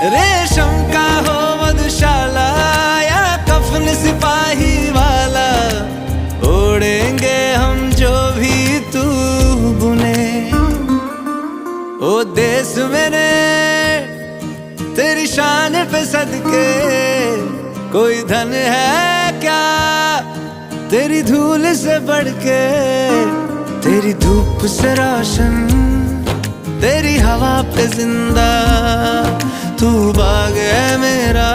रेशम का हो मधुशाला या कफन सिपाही वाला, ओढ़ेंगे हम जो भी तू बुने। ओ देश मेरे तेरी शान पे सदके, कोई धन है क्या तेरी धूल से बढ़ के। तेरी धूप से रोशन, तेरी हवा पे जिंदा, तू बाग है मेरा।